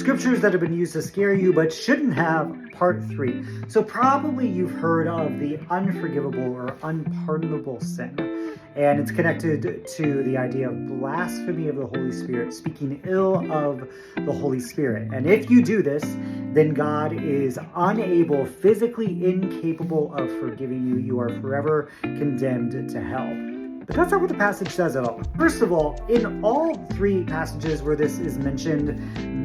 Scriptures that have been used to scare you but shouldn't have, part 3. So probably you've heard of the unforgivable or unpardonable sin. And it's connected to the idea of blasphemy of the Holy Spirit, speaking ill of the Holy Spirit. And if you do this, then God is unable, physically incapable of forgiving you. You are forever condemned to hell. But that's not what the passage says at all. First of all, in all 3 passages where this is mentioned,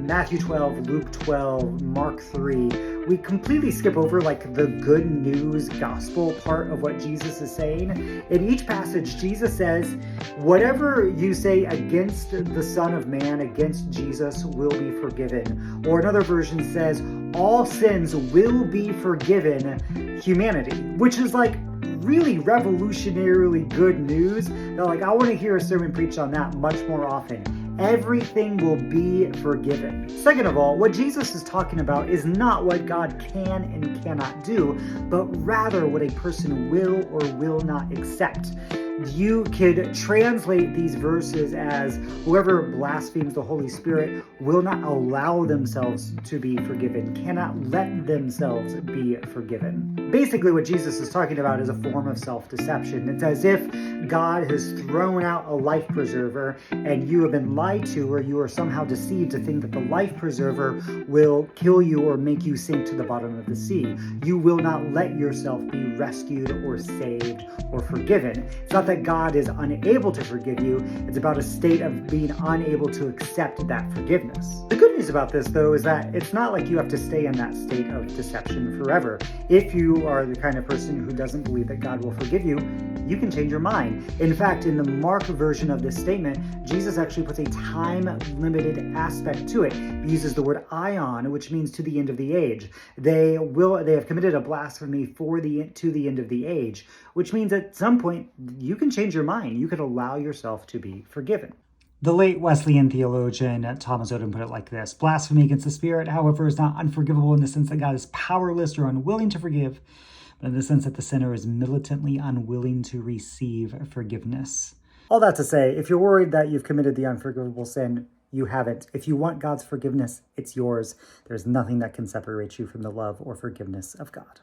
Matthew 12, Luke 12, Mark 3, we completely skip over like the good news gospel part of what Jesus is saying. In each passage, Jesus says, whatever you say against the Son of Man, against Jesus, will be forgiven. Or another version says, all sins will be forgiven humanity, which is like really revolutionarily good news. They're like, I want to hear a sermon preached on that much more often. Everything will be forgiven. Second of all, what Jesus is talking about is not what God can and cannot do, but rather what a person will or will not accept. You could translate these verses as whoever blasphemes the Holy Spirit will not allow themselves to be forgiven, cannot let themselves be forgiven. Basically, what Jesus is talking about is a form of self-deception. It's as if God has thrown out a life preserver and you have been lied to, or you are somehow deceived to think that the life preserver will kill you or make you sink to the bottom of the sea. You will not let yourself be rescued or saved or forgiven. It's not that God is unable to forgive you. It's about a state of being unable to accept that forgiveness. The good news about this, though, is that it's not like you have to stay in that state of deception forever. If you are the kind of person who doesn't believe that God will forgive you, you can change your mind. In fact, in the Mark version of this statement, Jesus actually puts a time-limited aspect to it. He uses the word aion, which means to the end of the age. They have committed a blasphemy to the end of the age, which means at some point you can change your mind. You could allow yourself to be forgiven. The late Wesleyan theologian Thomas Oden put it like this: blasphemy against the Spirit, however, is not unforgivable in the sense that God is powerless or unwilling to forgive, but in the sense that the sinner is militantly unwilling to receive forgiveness. All that to say, if you're worried that you've committed the unforgivable sin, you haven't. If you want God's forgiveness, it's yours. There's nothing that can separate you from the love or forgiveness of God.